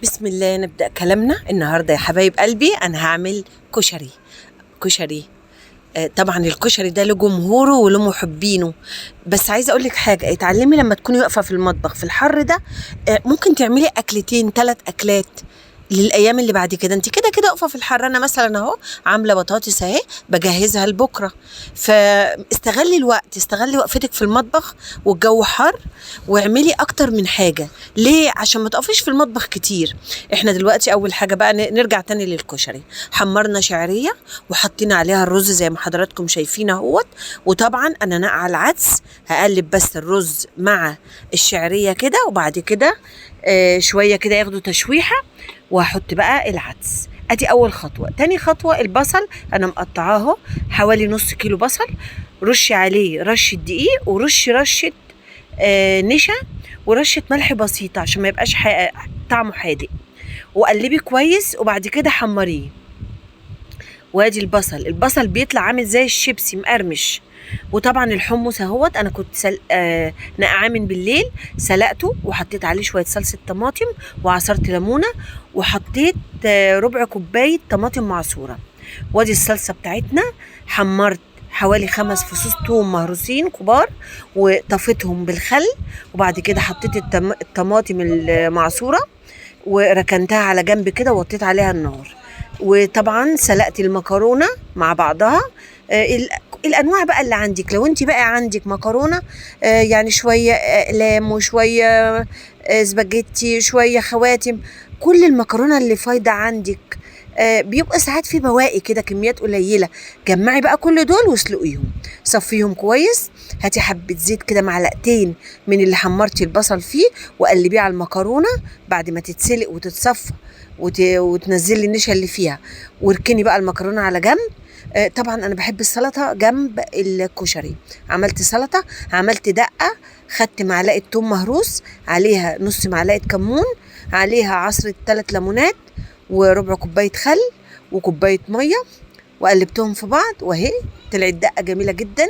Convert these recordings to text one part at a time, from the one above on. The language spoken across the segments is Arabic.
بسم الله. نبدأ كلامنا النهاردة يا حبايب قلبي. أنا هعمل كشري. طبعا الكشري ده له جمهوره وله محبينه، بس عايزة أقولك حاجة. اتعلمي لما تكوني واقفة في المطبخ في الحر ده، ممكن تعملي أكلتين 3 أكلات للايام اللي بعد كده. انت كده واقفه في الحر. انا مثلا اهو عامله بطاطس اهي بجهزها لبكره، فاستغلي الوقت، استغلي وقفتك في المطبخ والجو حر، واعملي اكتر من حاجه. ليه؟ عشان ما تقفيش في المطبخ كتير. احنا دلوقتي اول حاجه بقى نرجع تاني للكشري. حمرنا شعريه وحطينا عليها الرز زي ما حضراتكم شايفين اهوت. وطبعا انا نقع العدس، هقلب بس الرز مع الشعريه كده، وبعد كده شويه كده ياخدوا تشويحه، وهحط بقى العدس. ادي اول خطوه. تاني خطوه البصل، انا مقطعاه حوالي نص كيلو بصل. رشي عليه رشه دقيق، رشه نشا، ورشه ملح بسيطه عشان ما يبقاش طعمه حادق، وقلبي كويس وبعد كده حمريه. وادي البصل بيطلع عامل زي الشيبسي مقرمش. وطبعا الحمص اهوت، انا كنت نقعاه من بالليل، سلقته وحطيت عليه شويه صلصه طماطم وعصرت ليمونه، وحطيت ربع كوبايه طماطم معصوره. وادي الصلصه بتاعتنا. حمرت حوالي 5 فصوص توم مهروسين كبار وطفيتهم بالخل، وبعد كده حطيت الطماطم المعصوره وركنتها على جنب كده ووطيت عليها النار. وطبعا سلقت المكرونه مع بعضها. الانواع بقى اللي عندك، لو انت بقى عندك مكرونه يعني شويه اقلام وشويه سباجيتي شويه خواتم، كل المكرونه اللي فايضه عندك بيبقى ساعات في بواقي كده كميات قليله. جمعي بقى كل دول واسلقيهم، صفيهم كويس. هاتي حبه زيت كده، معلقتين من اللي حمرتي البصل فيه، وقلبيه على المكرونه بعد ما تتسلق وتتصفى وتنزلي النشا اللي فيها، واركني بقى المكرونه على جنب. طبعا انا بحب السلطه جنب الكشري. عملت سلطه، عملت دقه، خدت معلقه توم مهروس، عليها نص معلقه كمون، عليها عصره 3 ليمونات، وربع كوبايه خل، وكوبايه ميه، وقلبتهم في بعض، وهي طلعت دقه جميله جدا.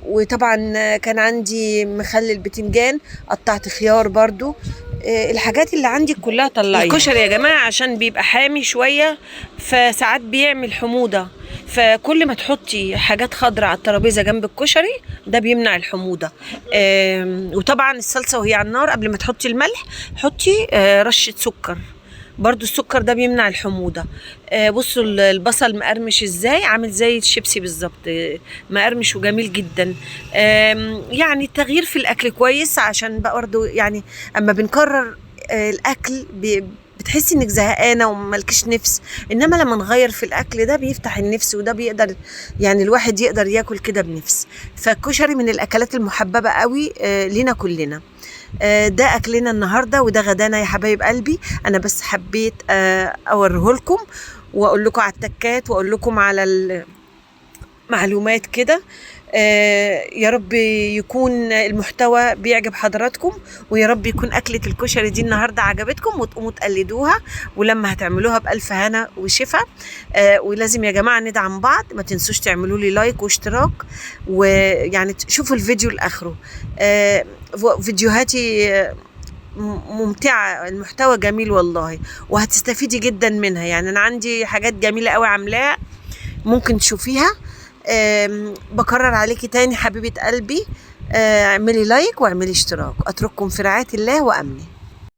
وطبعا كان عندي مخلل بتنجان، قطعت خيار برضو. الحاجات اللي عندك كلها طلعيها. الكشري يا جماعه عشان بيبقى حامي شويه، فساعات بيعمل حموضه، فكل ما تحطي حاجات خضراء على الترابيزه جنب الكشري ده بيمنع الحموضه. وطبعا الصلصه وهي على النار قبل ما تحطي الملح حطي رشه سكر، برضو السكر ده بيمنع الحموضة. بصوا البصل مقرمش ازاي، عامل زي الشيبسي بالظبط، مقرمش وجميل جدا. يعني التغيير في الاكل كويس، عشان برضو يعني اما بنكرر الاكل بتحسي انك زهقانه ومالكش نفس، انما لما نغير في الاكل ده بيفتح النفس، وده بيقدر يعني الواحد يقدر ياكل كده بنفس. فالكشري من الاكلات المحببه قوي لينا كلنا. ده اكلنا النهارده وده غدانا يا حبايب قلبي. انا بس حبيت اوريه لكم واقول لكم على التكات واقول لكم على المعلومات كده. يا رب يكون المحتوى بيعجب حضراتكم، ويا رب يكون أكلة الكشري دي النهاردة عجبتكم وتقوموا تقلدوها، ولما هتعملوها بألف هنا وشفا. ولازم يا جماعة ندعم بعض، ما تنسوش تعملوا لي لايك واشتراك، ويعني شوفوا الفيديو لآخره. فيديوهاتي ممتعة، المحتوى جميل والله، وهتستفيدي جدا منها. يعني أنا عندي حاجات جميلة قوي عاملاها ممكن تشوفيها. بكرر عليكي تاني حبيبة قلبي، اعملي لايك واعملي اشتراك. اترككم في رعاية الله وامنه.